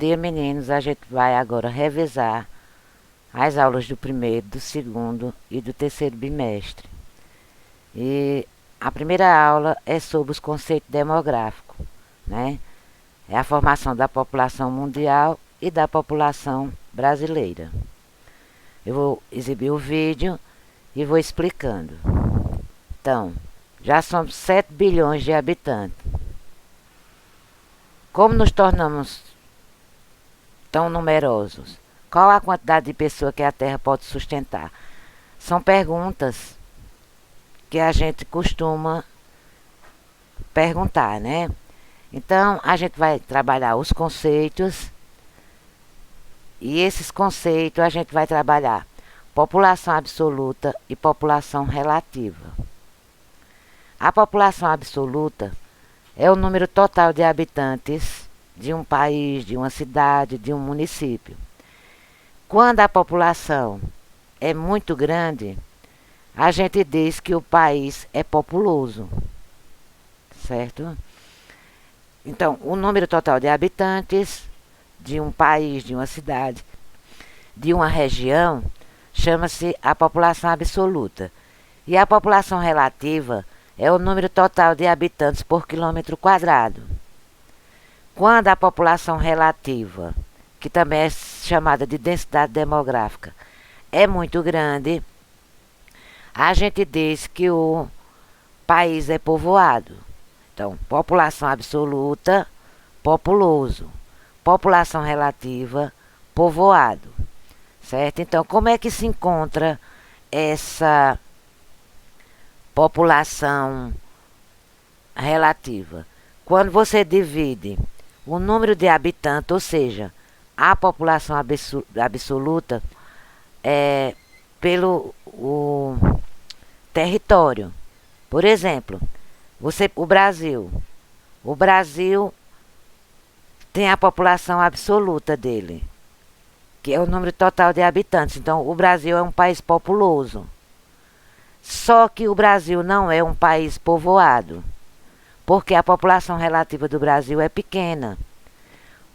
dia, meninos. A gente vai agora revisar as aulas do primeiro, do segundo e do terceiro bimestre. E a primeira aula é sobre os conceitos demográficos, né? É a formação da população mundial e da população brasileira. Eu vou exibir o vídeo e vou explicando. Então, já somos 7 bilhões de habitantes. Como nos tornamos tão numerosos? Qual a quantidade de pessoas que a Terra pode sustentar? São perguntas que a gente costuma perguntar, né? Então, a gente vai trabalhar os conceitos, e esses conceitos a gente vai trabalhar população absoluta e população relativa. A população absoluta é o número total de habitantes de um país, de uma cidade, de um município. Quando a população é muito grande, a gente diz que o país é populoso, certo? Então, o número total de habitantes de um país, de uma cidade, de uma região, chama-se a população absoluta. E a população relativa é o número total de habitantes por quilômetro quadrado. Quando a população relativa, que também é chamada de densidade demográfica, é muito grande, a gente diz que o país é povoado. Então, população absoluta, populoso. População relativa, povoado. Certo? Então, como é que se encontra essa população relativa? Quando você divide o número de habitantes, ou seja, a população absoluta, pelo o território. Por exemplo, o Brasil. O Brasil tem a população absoluta dele, que é o número total de habitantes. Então, o Brasil é um país populoso. Só que o Brasil não é um país povoado, porque a população relativa do Brasil é pequena.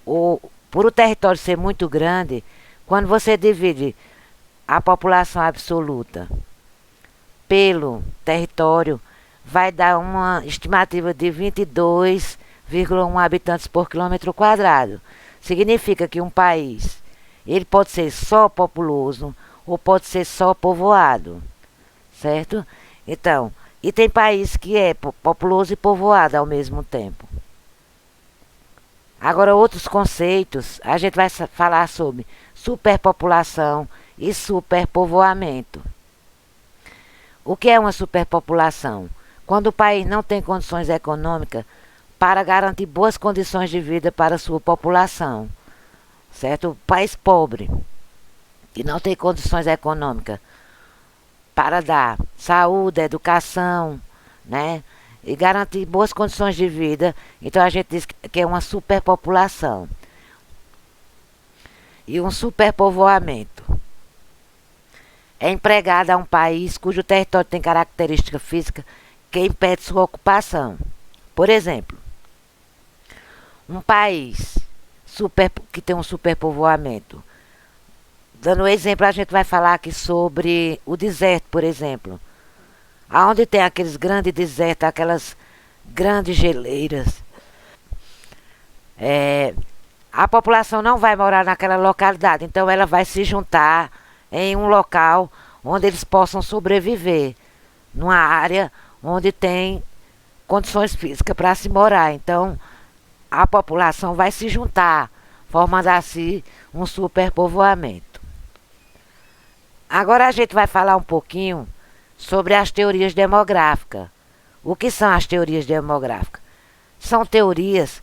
Por o território ser muito grande, quando você divide a população absoluta pelo território, vai dar uma estimativa de 22,1 habitantes por quilômetro quadrado. Significa que um país, ele pode ser só populoso ou pode ser só povoado, certo? Então, e tem país que é populoso e povoado ao mesmo tempo. Agora, outros conceitos, a gente vai falar sobre superpopulação e superpovoamento. O que é uma superpopulação? Quando o país não tem condições econômicas para garantir boas condições de vida para a sua população, certo? O país pobre, que não tem condições econômicas para dar saúde, educação, né? E garantir boas condições de vida. Então a gente diz que é uma superpopulação. E um superpovoamento é empregado a um país cujo território tem característica física que impede sua ocupação. Por exemplo, um país que tem um superpovoamento. Dando um exemplo, a gente vai falar aqui sobre o deserto, por exemplo. Onde tem aqueles grandes desertos, aquelas grandes geleiras. A população não vai morar naquela localidade, então ela vai se juntar em um local onde eles possam sobreviver, numa área onde tem condições físicas para se morar. Então, a população vai se juntar, formando assim um superpovoamento. Agora a gente vai falar um pouquinho sobre as teorias demográficas. O que são as teorias demográficas? São teorias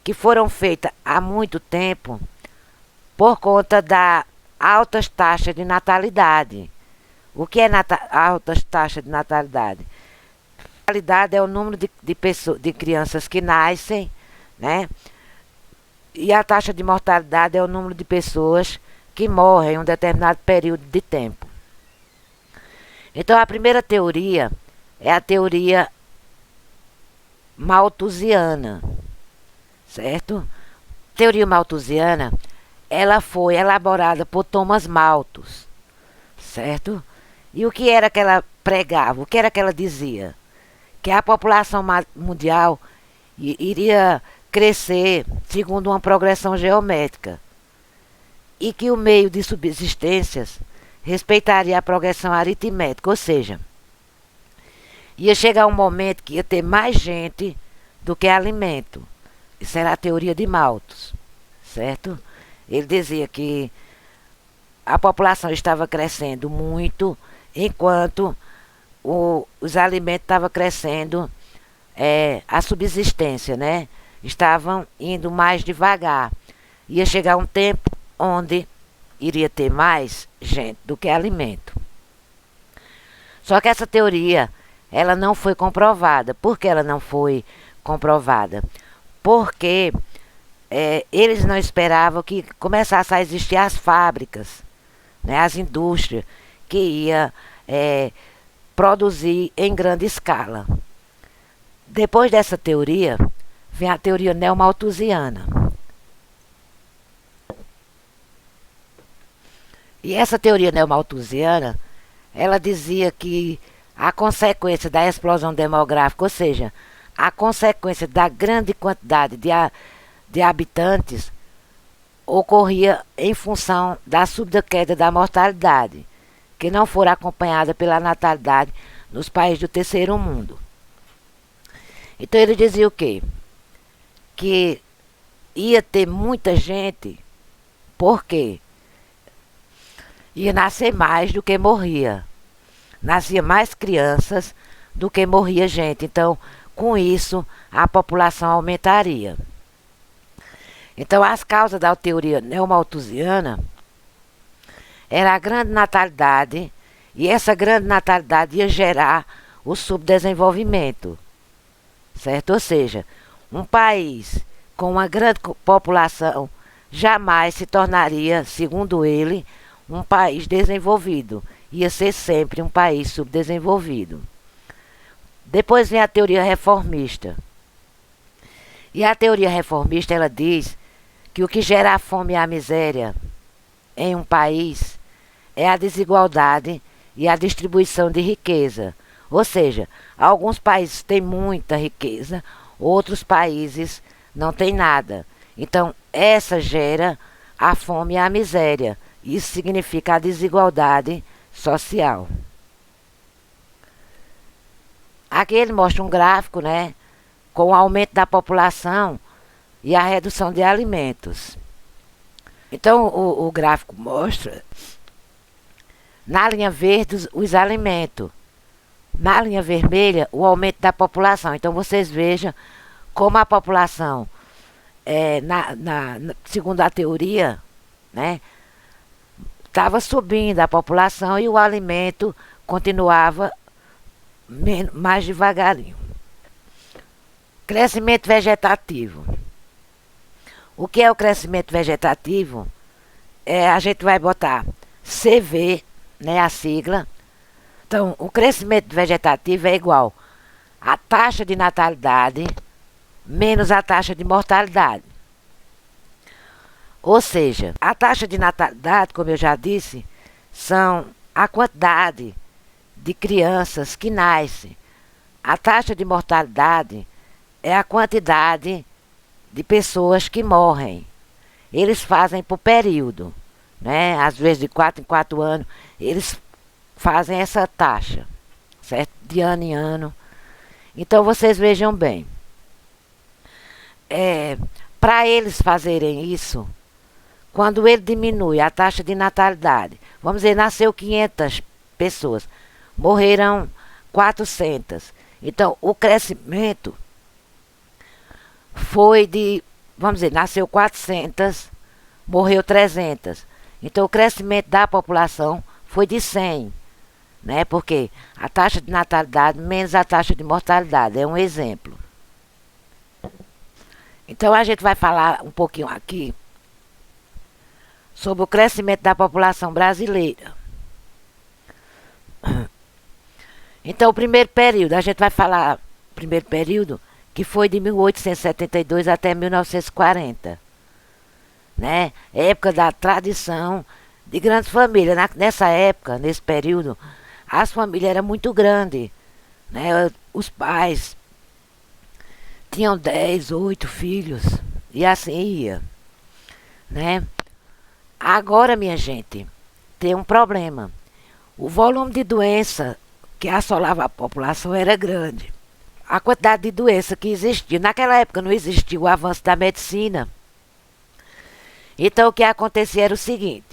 que foram feitas há muito tempo por conta da altas taxas de natalidade. O que é altas taxas de natalidade? Natalidade é o número de crianças que nascem, né? E a taxa de mortalidade é o número de pessoas que morrem em um determinado período de tempo. Então, a primeira teoria é a teoria malthusiana, certo? teoria malthusiana, ela foi elaborada por Thomas Malthus, certo? E o que era que ela pregava? O que era que ela dizia? Que a população mundial iria crescer segundo uma progressão geométrica e que o meio de subsistências respeitaria a progressão aritmética, ou seja, ia chegar um momento que ia ter mais gente do que alimento. Isso era a teoria de Malthus, certo? Ele dizia que a população estava crescendo muito, enquanto os alimentos estavam crescendo, a subsistência, né? Estavam indo mais devagar. Ia chegar um tempo onde iria ter mais gente do que alimento. Só que essa teoria, ela não foi comprovada. Por que ela não foi comprovada? Porque eles não esperavam que começassem a existir as fábricas, né, as indústrias, que ia produzir em grande escala. Depois dessa teoria, vem a teoria neomalthusiana. E essa teoria neomalthusiana, ela dizia que a consequência da explosão demográfica, ou seja, a consequência da grande quantidade de habitantes, ocorria em função da súbita queda da mortalidade, que não fora acompanhada pela natalidade nos países do terceiro mundo. Então ele dizia o quê? Que ia ter muita gente, porque ia nascer mais do que morria. Nascia mais crianças do que morria gente. Então, com isso, a população aumentaria. Então, as causas da teoria neomalthusiana era a grande natalidade, e essa grande natalidade ia gerar o subdesenvolvimento, certo? Ou seja, um país com uma grande população jamais se tornaria, segundo ele, um país desenvolvido. Ia ser sempre um país subdesenvolvido. Depois vem a teoria reformista. E a teoria reformista, ela diz que o que gera a fome e a miséria em um país é a desigualdade e a distribuição de riqueza. Ou seja, alguns países têm muita riqueza, outros países não têm nada. Então, essa gera a fome e a miséria. Isso significa a desigualdade social. Aqui ele mostra um gráfico, né, com o aumento da população e a redução de alimentos. Então, o gráfico mostra, na linha verde, os alimentos. Na linha vermelha, o aumento da população. Então, vocês vejam como a população, segundo a teoria, né, estava subindo a população e o alimento continuava mais devagarinho. Crescimento vegetativo. O que é o crescimento vegetativo? A gente vai botar CV, né, a sigla. Então, o crescimento vegetativo é igual a taxa de natalidade menos a taxa de mortalidade. Ou seja, a taxa de natalidade, como eu já disse, são a quantidade de crianças que nascem. A taxa de mortalidade é a quantidade de pessoas que morrem. Eles fazem por período, né? Às vezes de 4 em 4 anos, eles fazem essa taxa, certo? De ano em ano. Então, vocês vejam bem. Para eles fazerem isso, quando ele diminui a taxa de natalidade, vamos dizer, nasceu 500 pessoas, morreram 400. Então, o crescimento foi de, vamos dizer, nasceu 400, morreu 300. Então, o crescimento da população foi de 100, né? Porque a taxa de natalidade menos a taxa de mortalidade, é um exemplo. Então, a gente vai falar um pouquinho aqui sobre o crescimento da população brasileira. Então, o primeiro período, a gente vai falar, primeiro período, que foi de 1872 até 1940, né? Época da tradição de grandes famílias. Nessa época, nesse período, as famílias eram muito grandes, né? Os pais tinham 10, 8 filhos e assim ia, né? Agora, minha gente, tem um problema. O volume de doença que assolava a população era grande. A quantidade de doença que existia. Naquela época não existia o avanço da medicina. Então o que acontecia era o seguinte: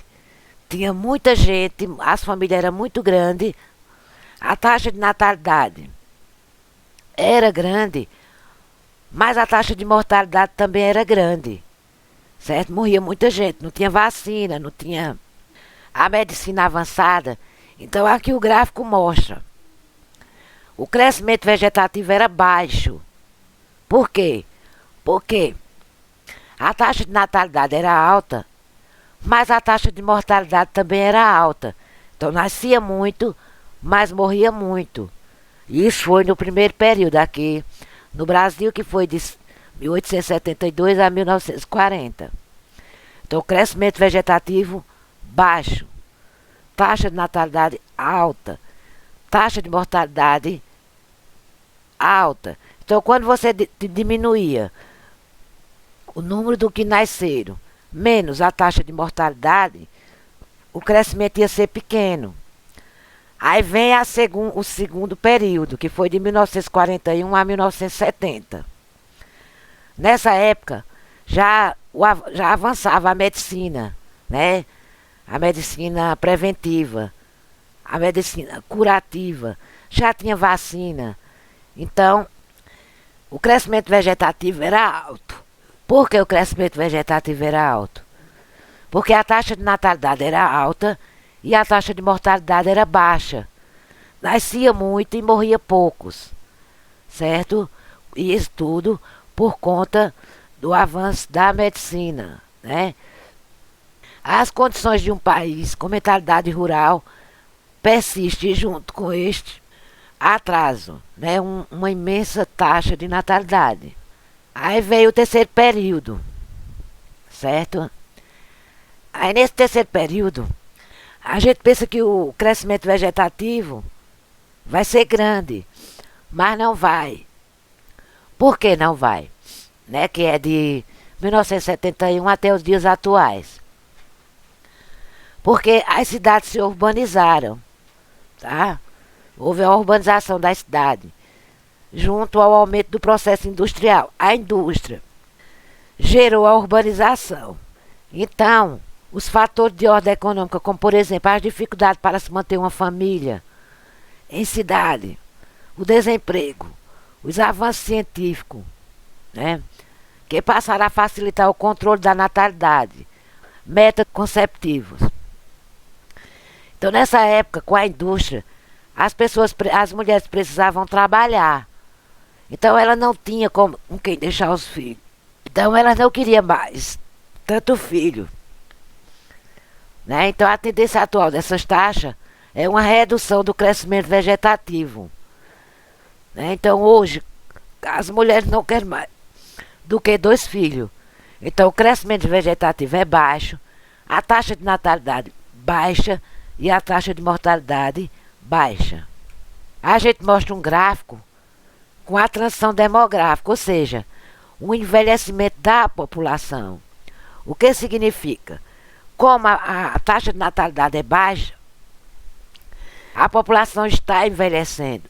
tinha muita gente, as famílias eram muito grandes, a taxa de natalidade era grande, mas a taxa de mortalidade também era grande, certo? Morria muita gente, não tinha vacina, não tinha a medicina avançada. Então aqui o gráfico mostra, o crescimento vegetativo era baixo. Por quê? Porque a taxa de natalidade era alta, mas a taxa de mortalidade também era alta. Então nascia muito, mas morria muito. E isso foi no primeiro período aqui no Brasil, que foi de 1872 a 1940. Então crescimento vegetativo baixo, taxa de natalidade alta, taxa de mortalidade alta. Então quando você diminuía o número do que nasceram menos a taxa de mortalidade, o crescimento ia ser pequeno. Aí vem o segundo período, que foi de 1941 a 1970. Nessa época, já avançava a medicina, né? A medicina preventiva, a medicina curativa, já tinha vacina. Então, o crescimento vegetativo era alto. Por que o crescimento vegetativo era alto? Porque a taxa de natalidade era alta e a taxa de mortalidade era baixa. Nascia muito e morria poucos, certo? E isso tudo por conta do avanço da medicina, né? As condições de um país com mentalidade rural persistem junto com este atraso, né? Uma imensa taxa de natalidade. Aí veio o terceiro período, certo? Aí nesse terceiro período, a gente pensa que o crescimento vegetativo vai ser grande, mas não vai. Por que não vai? Né? Que é de 1971 até os dias atuais. Porque as cidades se urbanizaram, tá? Houve a urbanização da cidade, junto ao aumento do processo industrial. A indústria gerou a urbanização. Então, os fatores de ordem econômica, como por exemplo, as dificuldades para se manter uma família em cidade, o desemprego, os avanços científicos, né, que passaram a facilitar o controle da natalidade, métodos conceptivos. Então, nessa época, com a indústria, as mulheres precisavam trabalhar. Então, ela não tinha com quem deixar os filhos. Então, ela não queria mais tanto filho. Né? Então, a tendência atual dessas taxas é uma redução do crescimento vegetativo. Né? Então, hoje, as mulheres não querem mais do que 2 filhos. Então, o crescimento vegetativo é baixo, a taxa de natalidade baixa e a taxa de mortalidade baixa. A gente mostra um gráfico com a transição demográfica, ou seja, o envelhecimento da população. O que significa? Como a taxa de natalidade é baixa, a população está envelhecendo.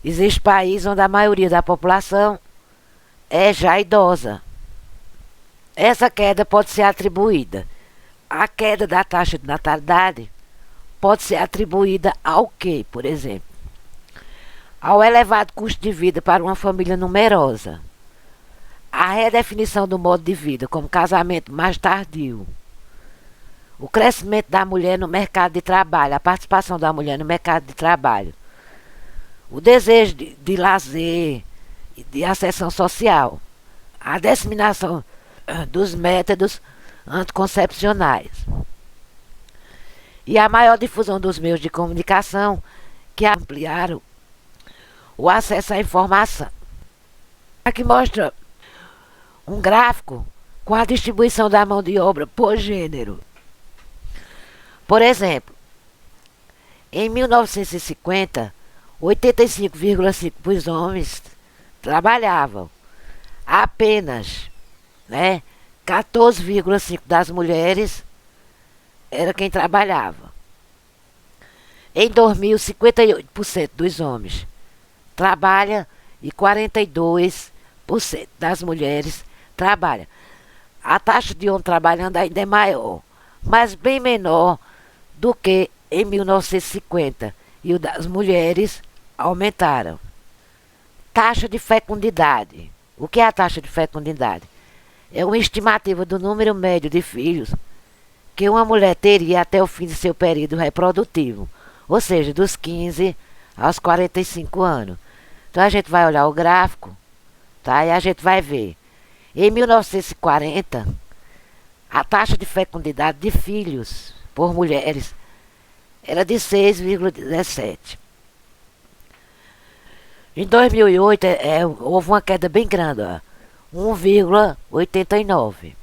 Existe país onde a maioria da população é já idosa. Essa queda pode ser atribuída. A queda da taxa de natalidade pode ser atribuída ao quê, por exemplo? Ao elevado custo de vida para uma família numerosa. A redefinição do modo de vida, como casamento mais tardio. O crescimento da mulher no mercado de trabalho, a participação da mulher no mercado de trabalho. O desejo de lazer e de ascensão social. A disseminação dos métodos anticoncepcionais. E a maior difusão dos meios de comunicação que ampliaram o acesso à informação. Aqui mostra um gráfico com a distribuição da mão de obra por gênero. Por exemplo, em 1950, 85,5% dos homens trabalhavam. Apenas, 14,5% das mulheres era quem trabalhava. Em 2000, 58% dos homens trabalham e 42% das mulheres trabalham. A taxa de homem trabalhando ainda é maior, mas bem menor do que em 1950. E o das mulheres aumentaram. Taxa de fecundidade. O que é a taxa de fecundidade? É uma estimativa do número médio de filhos que uma mulher teria até o fim de seu período reprodutivo, ou seja, dos 15 aos 45 anos. Então a gente vai olhar o gráfico, tá? E a gente vai ver. Em 1940, a taxa de fecundidade de filhos por mulheres era de 6,17. Em 2008, houve uma queda bem grande, 1,89,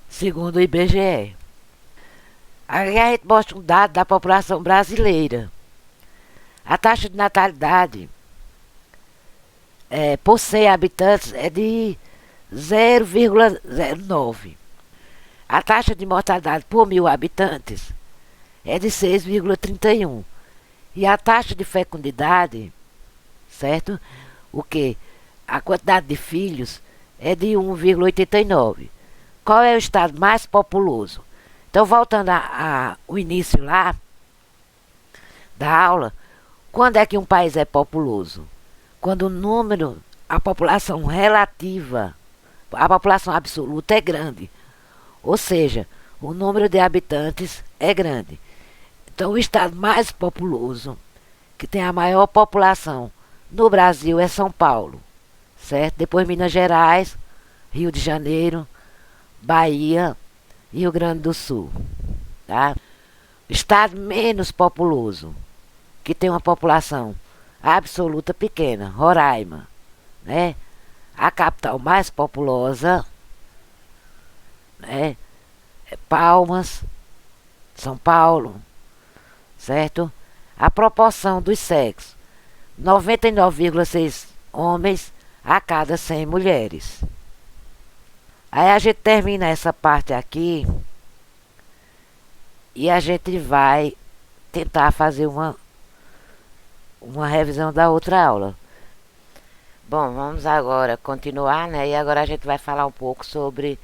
segundo o IBGE. Aí a gente mostra um dado da população brasileira. A taxa de natalidade por 100 habitantes é de 0,09. A taxa de mortalidade por 1.000 habitantes é de 6,31. E a taxa de fecundidade, certo? O que? A quantidade de filhos é de 1,89. Qual é o estado mais populoso? Então, voltando ao início lá da aula, quando é que um país é populoso? Quando o número, a população relativa, a população absoluta é grande. Ou seja, o número de habitantes é grande. Então, o estado mais populoso, que tem a maior população no Brasil, é São Paulo, certo? Depois Minas Gerais, Rio de Janeiro, Bahia e Rio Grande do Sul, tá? O estado menos populoso, que tem uma população absoluta pequena, Roraima, né? A capital mais populosa, é Palmas, São Paulo, certo? A proporção dos sexos, 99,6 homens a cada 100 mulheres. Aí a gente termina essa parte aqui e a gente vai tentar fazer uma revisão da outra aula. Bom, vamos agora continuar, né? E agora a gente vai falar um pouco sobre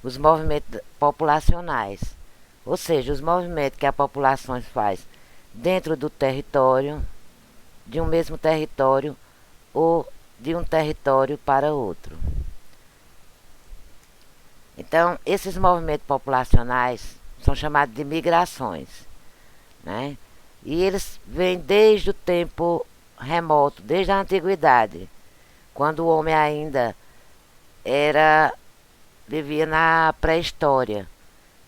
os movimentos populacionais. Ou seja, os movimentos que a população faz dentro do território, de um mesmo território ou de um território para outro. Então, esses movimentos populacionais são chamados de migrações, né? E eles vêm desde o tempo remoto, desde a antiguidade, quando o homem ainda vivia na pré-história.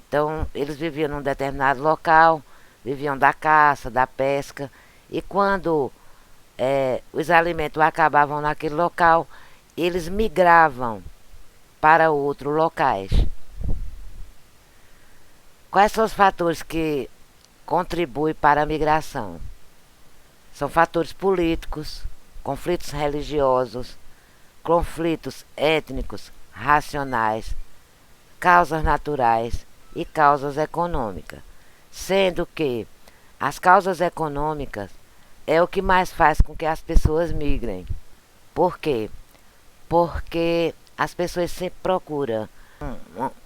Então, eles viviam num determinado local, viviam da caça, da pesca, e quando os alimentos acabavam naquele local, eles migravam para outros locais. Quais são os fatores que contribuem para a migração? São fatores políticos, conflitos religiosos, conflitos étnicos, racionais, causas naturais e causas econômicas, sendo que as causas econômicas é o que mais faz com que as pessoas migrem. Por quê? Porque as pessoas sempre procuram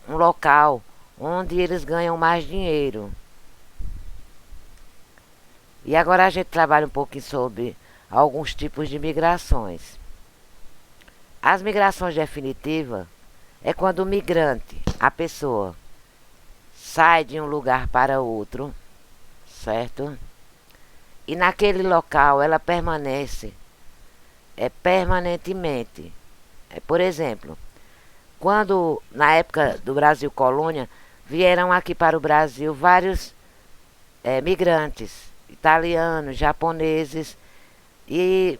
um local onde eles ganham mais dinheiro. E agora a gente trabalha um pouquinho sobre alguns tipos de migrações. As migrações definitivas é quando o migrante, a pessoa, sai de um lugar para outro, certo? E naquele local ela permanece permanentemente. Por exemplo, quando na época do Brasil colônia, vieram aqui para o Brasil vários migrantes, italianos, japoneses, e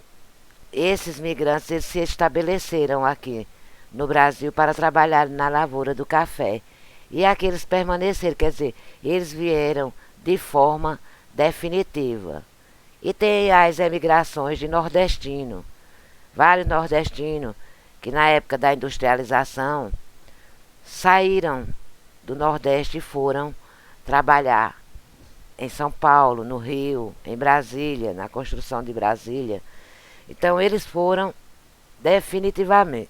esses migrantes eles se estabeleceram aqui no Brasil para trabalhar na lavoura do café. E aqueles permaneceram, quer dizer, eles vieram de forma definitiva. E tem as emigrações de nordestino, vários nordestinos que na época da industrialização saíram do Nordeste e foram trabalhar em São Paulo, no Rio, em Brasília, na construção de Brasília. Então eles foram definitivamente,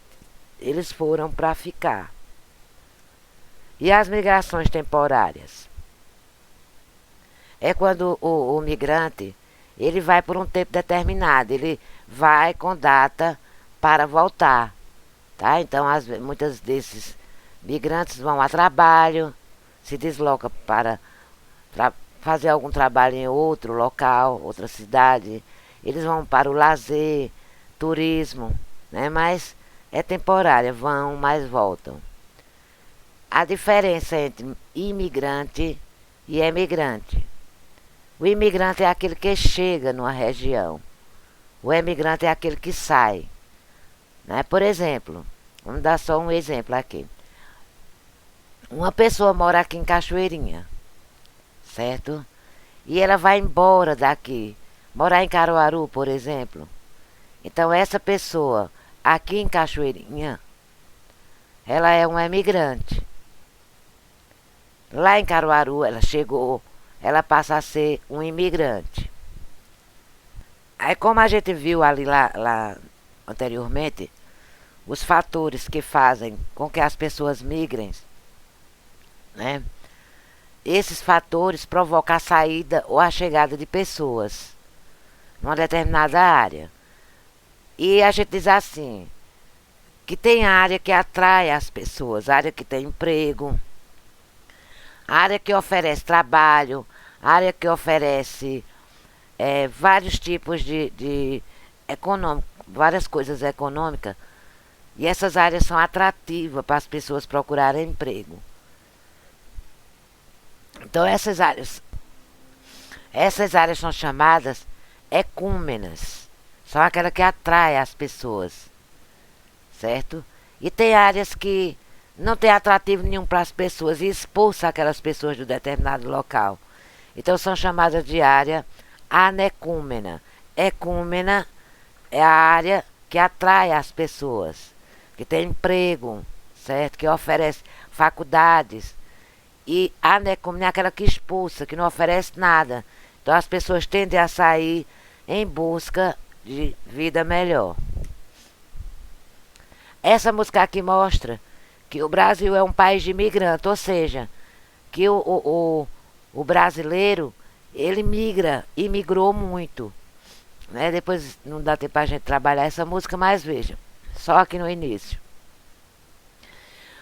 eles foram para ficar. E as migrações temporárias? É quando o migrante, ele vai por um tempo determinado, ele vai com data para voltar, tá? Então muitos desses migrantes vão a trabalho, se deslocam para fazer algum trabalho em outro local, outra cidade. Eles vão para o lazer, turismo, né? Mas é temporária, vão, mas voltam. A diferença entre imigrante e emigrante. O imigrante é aquele que chega numa região. O emigrante é aquele que sai, né? Por exemplo, vamos dar só um exemplo aqui. Uma pessoa mora aqui em Cachoeirinha, certo? E ela vai embora daqui, morar em Caruaru, por exemplo. Então essa pessoa aqui em Cachoeirinha, ela é uma imigrante. Lá em Caruaru ela chegou, ela passa a ser um imigrante. Aí como a gente viu ali lá anteriormente, os fatores que fazem com que as pessoas migrem, né? Esses fatores provocam a saída ou a chegada de pessoas numa determinada área. E a gente diz assim, que tem área que atrai as pessoas, área que tem emprego, área que oferece trabalho, área que oferece vários tipos de econômico, várias coisas econômicas. E essas áreas são atrativas para as pessoas procurarem emprego. Então essas áreas são chamadas ecúmenas. São aquelas que atraem as pessoas, certo? E tem áreas que não tem atrativo nenhum para as pessoas e expulsa aquelas pessoas de um determinado local. Então são chamadas de área anecúmena. Ecúmena é a área que atrai as pessoas, que tem emprego, certo? Que oferece faculdades. E anecúmena é aquela que expulsa, que não oferece nada. Então as pessoas tendem a sair em busca de vida melhor. Essa música aqui mostra que o Brasil é um país de imigrante, ou seja, que o brasileiro, ele imigrou muito, né? Depois não dá tempo pra gente trabalhar essa música, mas veja, só aqui no início.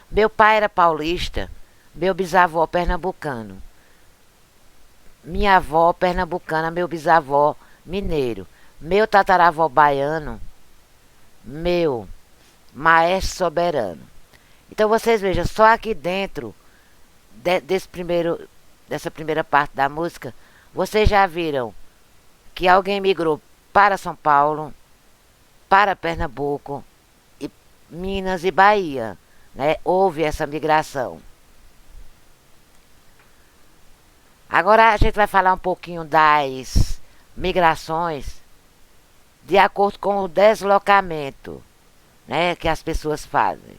Meu pai era paulista, meu bisavô pernambucano, minha avó pernambucana, meu bisavó mineiro, meu tataravó baiano, meu maestro soberano. Então vocês vejam, só aqui dentro dessa primeira parte da música, vocês já viram que alguém migrou para São Paulo, para Pernambuco, e Minas e Bahia, né? Houve essa migração. Agora a gente vai falar um pouquinho das migrações de acordo com o deslocamento, né, que as pessoas fazem.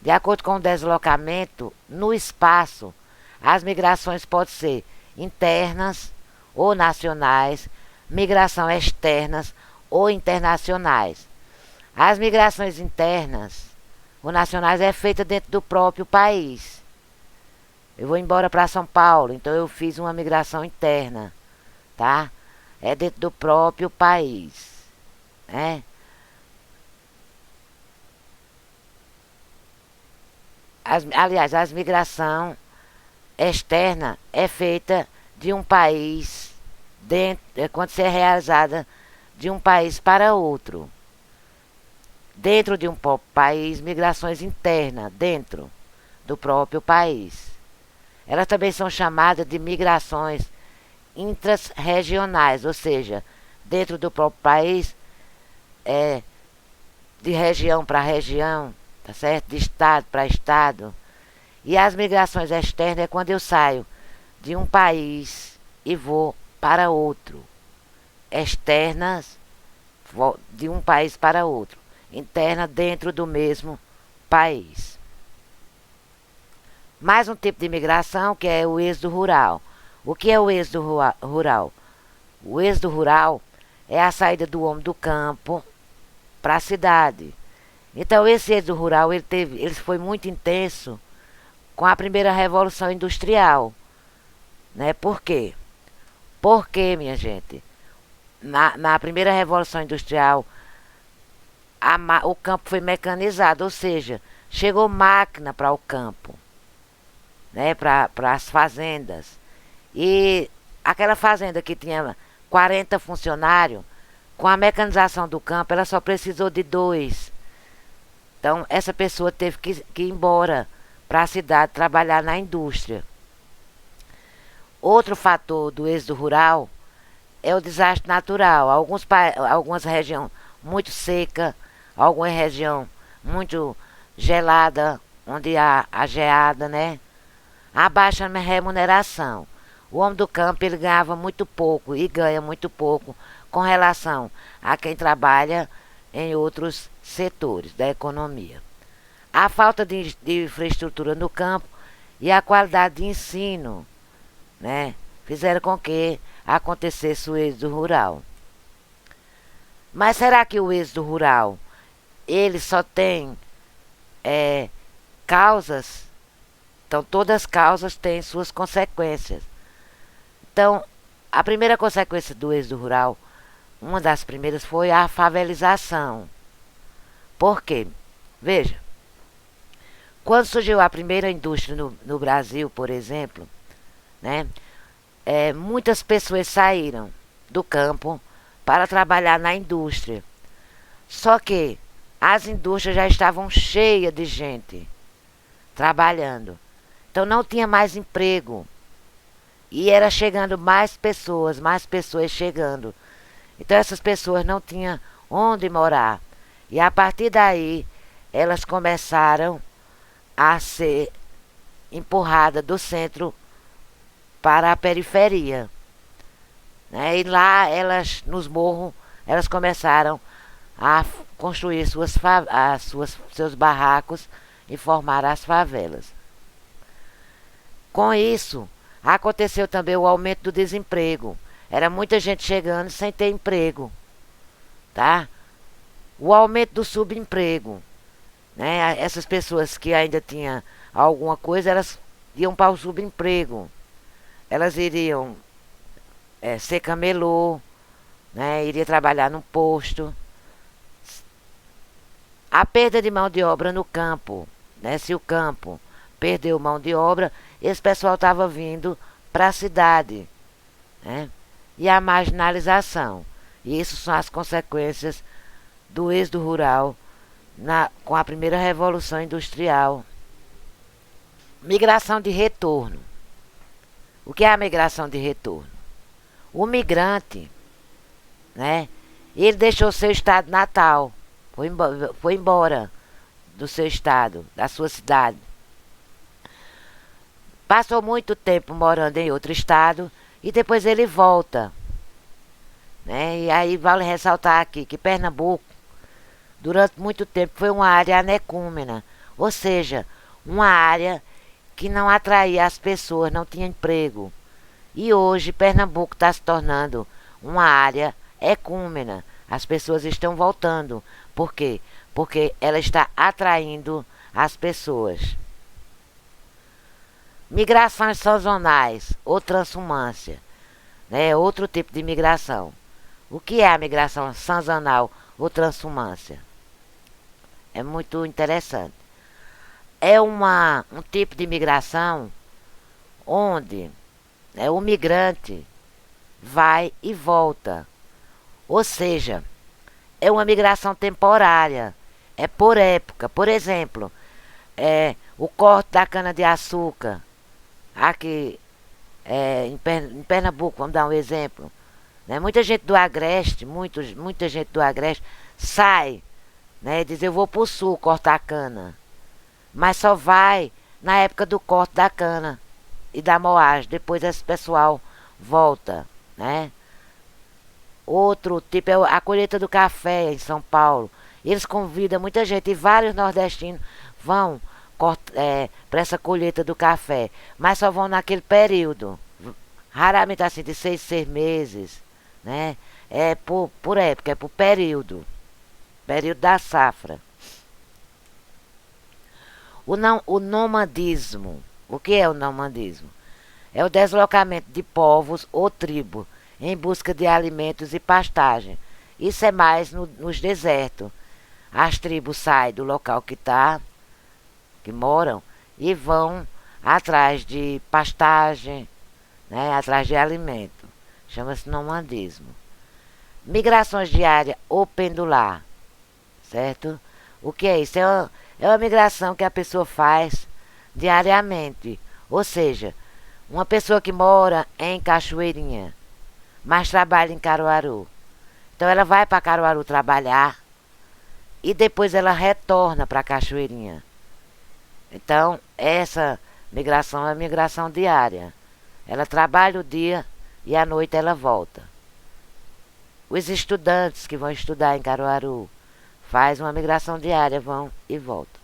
De acordo com o deslocamento no espaço, as migrações podem ser internas ou nacionais, migração externas ou internacionais. As migrações internas ou nacionais é feita dentro do próprio país. Eu vou embora para São Paulo, então eu fiz uma migração interna, tá? É dentro do próprio país, né? Aliás, a migração externa é feita de um país, quando se é realizada de um país para outro. Dentro de um próprio país, migrações internas, dentro do próprio país. Elas também são chamadas de migrações intrarregionais, ou seja, dentro do próprio país, de região para região, tá certo? De estado para estado. E as migrações externas é quando eu saio de um país e vou para outro. Externas, de um país para outro. Interna, dentro do mesmo país. Mais um tipo de imigração que é o êxodo rural. O que é o êxodo rural? O êxodo rural é a saída do homem do campo para a cidade. Então esse êxodo rural ele foi muito intenso com a primeira revolução industrial, né? Por quê? Porque, minha gente, na primeira revolução industrial o campo foi mecanizado, ou seja, chegou máquina para o campo, né? Para as fazendas. E aquela fazenda que tinha 40 funcionários, com a mecanização do campo, ela só precisou de 2. Então, essa pessoa teve que ir embora para a cidade trabalhar na indústria. Outro fator do êxodo rural é o desastre natural. Algumas regiões muito seca, alguma região muito gelada, onde há a geada, né? A baixa remuneração. O homem do campo ele ganhava muito pouco e ganha muito pouco com relação a quem trabalha em outros setores da economia. A falta de infraestrutura no campo e a qualidade de ensino, né, fizeram com que acontecesse o êxodo rural. Mas será que o êxodo rural ele só tem causas? Então todas as causas têm suas consequências. Então a primeira consequência do êxodo rural, uma das primeiras, foi a favelização. Por quê? Veja, quando surgiu a primeira indústria no Brasil, por exemplo, né, muitas pessoas saíram do campo para trabalhar na indústria. Só que as indústrias já estavam cheias de gente trabalhando. Então não tinha mais emprego. E era chegando mais pessoas chegando. Então essas pessoas não tinham onde morar. E a partir daí, elas começaram a ser empurradas do centro para a periferia, né? E lá, nos morros, elas começaram a construir seus barracos e formar as favelas. Com isso, aconteceu também o aumento do desemprego. Era muita gente chegando sem ter emprego, tá? O aumento do subemprego, né? Essas pessoas que ainda tinham alguma coisa, elas iam para o subemprego. Elas iriam ser camelô, né? Iria trabalhar num posto. A perda de mão de obra no campo, né? Se o campo perdeu mão de obra, esse pessoal estava vindo para a cidade, né? E a marginalização. E isso são as consequências do êxodo rural com a primeira revolução industrial. Migração de retorno. O que é a migração de retorno? O migrante, né, ele deixou seu estado natal, foi embora do seu estado, da sua cidade. Passou muito tempo morando em outro estado e depois ele volta, né? E aí vale ressaltar aqui que Pernambuco, durante muito tempo, foi uma área anecúmena, ou seja, uma área que não atraía as pessoas, não tinha emprego. E hoje Pernambuco está se tornando uma área ecúmena. As pessoas estão voltando. Por quê? Porque ela está atraindo as pessoas. Migrações sazonais ou transumância, né? Outro tipo de migração. O que é a migração sazonal ou transumância? É muito interessante. É um tipo de migração onde o migrante vai e volta. Ou seja, é uma migração temporária. É por época. Por exemplo, o corte da cana-de-açúcar. Aqui em Pernambuco, vamos dar um exemplo. Né? Muita gente do Agreste, muita gente do Agreste sai né? Diz, eu vou pro sul cortar cana. Mas só vai na época do corte da cana e da moagem. Depois esse pessoal volta, né? Outro tipo é a colheita do café em São Paulo. Eles convidam muita gente e vários nordestinos vão para essa colheita do café, mas só vão naquele período. Raramente assim, de 6 meses, né? É por época, é por período da safra. O nomadismo. O que é o nomadismo? É o deslocamento de povos ou tribos em busca de alimentos e pastagem. Isso é mais nos desertos. As tribos saem do local que moram, e vão atrás de pastagem, né, atrás de alimento. Chama-se nomadismo. Migrações diárias ou pendular, certo? O que é isso? É uma migração que a pessoa faz diariamente. Ou seja, uma pessoa que mora em Cachoeirinha, mas trabalha em Caruaru. Então ela vai para Caruaru trabalhar e depois ela retorna para Cachoeirinha. Então essa migração é a migração diária. Ela trabalha o dia e à noite ela volta. Os estudantes que vão estudar em Caruaru faz uma migração diária, vão e voltam.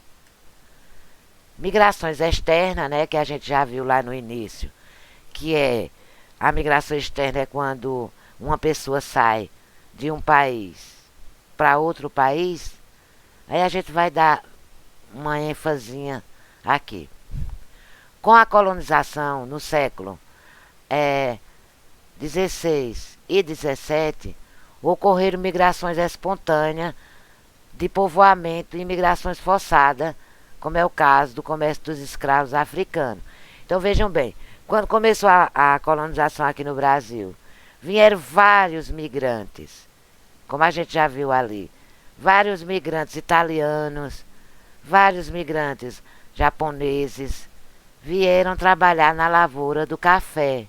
Migrações externas, né, que a gente já viu lá no início, que é a migração externa é quando uma pessoa sai de um país para outro país. Aí a gente vai dar uma ênfasinha aqui. Com a colonização no século 16 e 17, ocorreram migrações espontâneas de povoamento e migrações forçadas, como é o caso do comércio dos escravos africanos. Então vejam bem, quando começou a colonização aqui no Brasil, vieram vários migrantes, como a gente já viu ali, vários migrantes italianos, vários migrantes japoneses, vieram trabalhar na lavoura do café,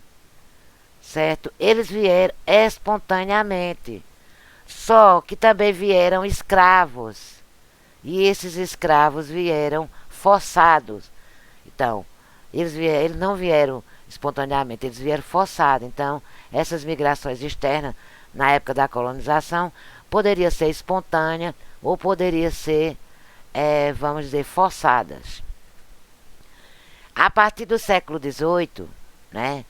certo? Eles vieram espontaneamente, só que também vieram escravos, e esses escravos vieram forçados. Então, eles não vieram espontaneamente, eles vieram forçados. Então, essas migrações externas, na época da colonização, poderia ser espontânea ou poderia ser, vamos dizer, forçadas. A partir do século XVIII, né,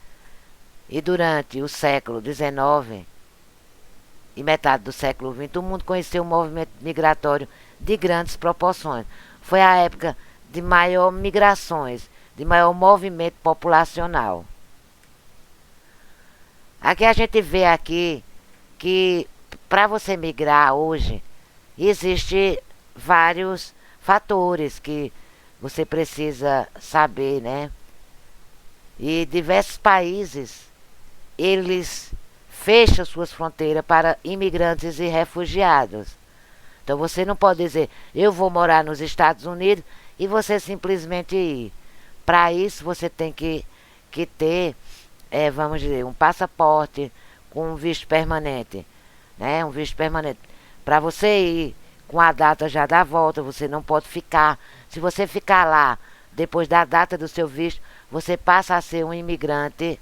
e durante o século XIX e metade do século XX, o mundo conheceu um movimento migratório de grandes proporções. Foi a época de maior migrações, de maior movimento populacional. Aqui a gente vê aqui que para você migrar hoje, existem vários fatores que você precisa saber, né? E diversos países, eles fecham suas fronteiras para imigrantes e refugiados. Então você não pode dizer, eu vou morar nos Estados Unidos e você simplesmente ir. Para isso você tem que ter, vamos dizer, um passaporte com um visto permanente, né? Um visto permanente. Para você ir com a data já da volta, você não pode ficar. Se você ficar lá depois da data do seu visto, você passa a ser um imigrante,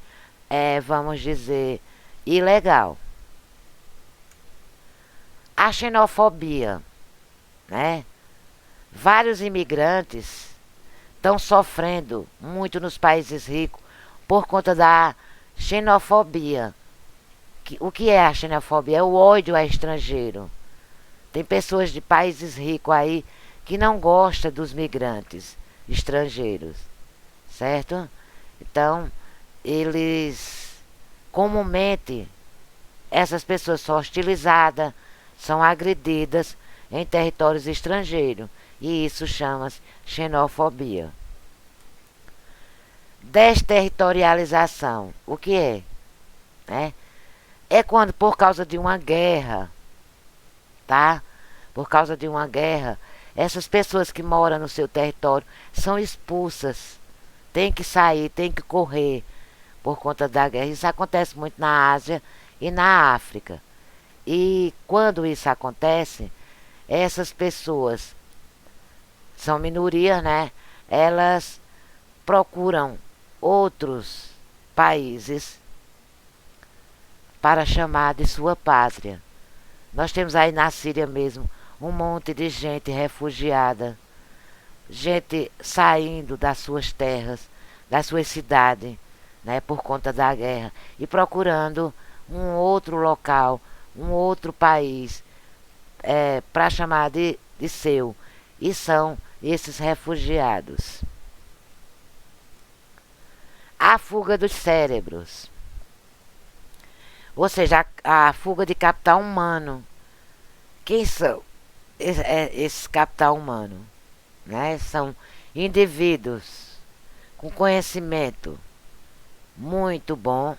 vamos dizer, ilegal. A xenofobia, né? Vários imigrantes estão sofrendo muito nos países ricos por conta da xenofobia. O que é a xenofobia? É o ódio a estrangeiro. Tem pessoas de países ricos aí que não gostam dos migrantes estrangeiros, certo? Então, eles, comumente, essas pessoas são hostilizadas, são agredidas em territórios estrangeiros. E isso chama-se xenofobia. Desterritorialização. O que é? É quando, por causa de uma guerra, tá? Por causa de uma guerra, essas pessoas que moram no seu território são expulsas. Tem que sair, tem que correr por conta da guerra. Isso acontece muito na Ásia e na África. E quando isso acontece, essas pessoas são minoria, né? Elas procuram outros países para chamar de sua pátria. Nós temos aí na Síria mesmo um monte de gente refugiada, gente saindo das suas terras, das suas cidades, né, por conta da guerra, e procurando um outro local, um outro país, para chamar de seu. E são esses refugiados. A fuga dos cérebros, ou seja, a fuga de capital humano. Quem são esses capital humano? Né? São indivíduos com conhecimento muito bom,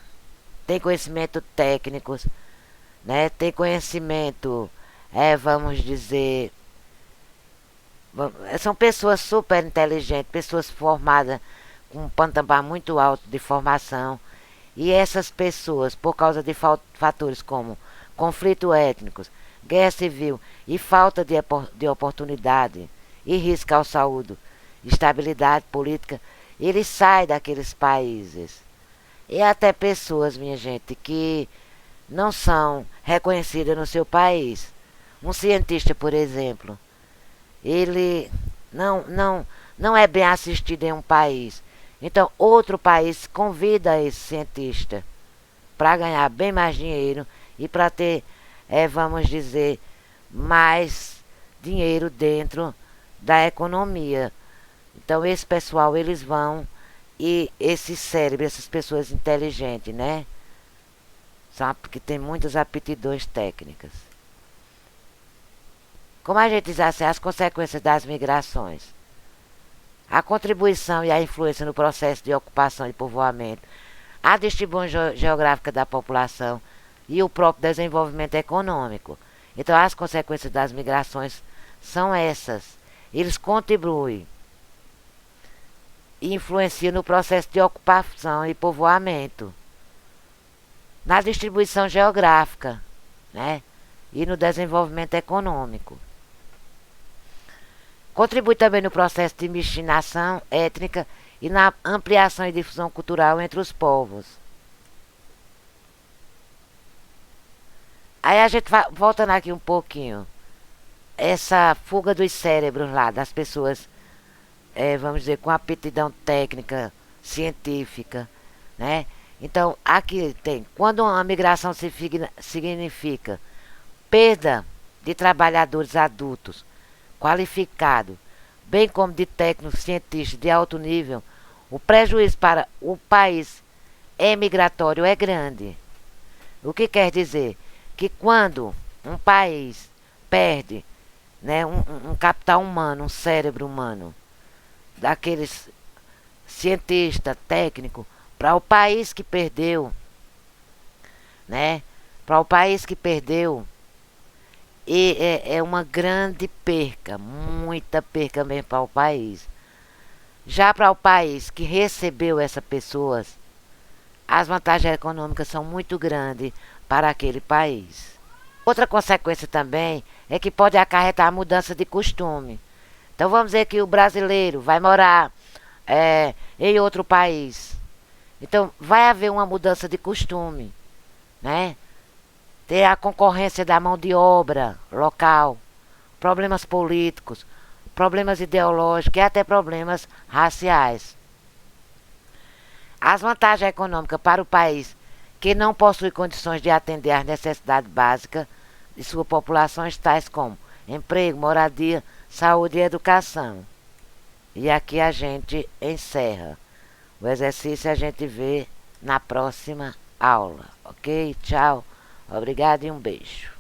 tem conhecimento técnicos, né? Tem conhecimento, vamos dizer, são pessoas super inteligentes, pessoas formadas com um patamar muito alto de formação. E essas pessoas, por causa de fatores como conflito étnicos, guerra civil e falta de oportunidade e risco à saúde, estabilidade política, eles saem daqueles países. E até pessoas, minha gente, que não são reconhecidas no seu país. Um cientista, por exemplo, ele não é bem assistido em um país. Então, outro país convida esse cientista para ganhar bem mais dinheiro e para ter, vamos dizer, mais dinheiro dentro da economia. Então, esse pessoal, eles vão, e esse cérebro, essas pessoas inteligentes, né? Sabe? Porque tem muitas aptidões técnicas. Como a gente diz assim, as consequências das migrações. A contribuição e a influência no processo de ocupação e povoamento, a distribuição geográfica da população e o próprio desenvolvimento econômico. Então, as consequências das migrações são essas. Eles contribuem e influenciam no processo de ocupação e povoamento, na distribuição geográfica, né? E no desenvolvimento econômico. Contribui também no processo de miscigenação étnica e na ampliação e difusão cultural entre os povos. Aí a gente vai voltando aqui um pouquinho. Essa fuga dos cérebros lá, das pessoas, vamos dizer, com aptidão técnica, científica, né? Então, aqui tem, quando a migração significa perda de trabalhadores adultos, qualificados, bem como de técnicos, cientistas de alto nível, o prejuízo para o país emigratório é grande. O que quer dizer? Que quando um país perde, né, um capital humano, um cérebro humano, daqueles cientista, técnico, para o país que perdeu, né? Para o país que perdeu, e é uma grande perca, muita perca mesmo para o país. Já para o país que recebeu essas pessoas, as vantagens econômicas são muito grandes para aquele país. Outra consequência também é que pode acarretar a mudança de costume. Então vamos dizer que o brasileiro vai morar em outro país. Então vai haver uma mudança de costume, né? Ter a concorrência da mão de obra local, problemas políticos, problemas ideológicos e até problemas raciais. As vantagens econômicas para o país que não possui condições de atender às necessidades básicas de sua população, tais como emprego, moradia, saúde e educação. E aqui a gente encerra. O exercício a gente vê na próxima aula. Ok? Tchau. Obrigado e um beijo.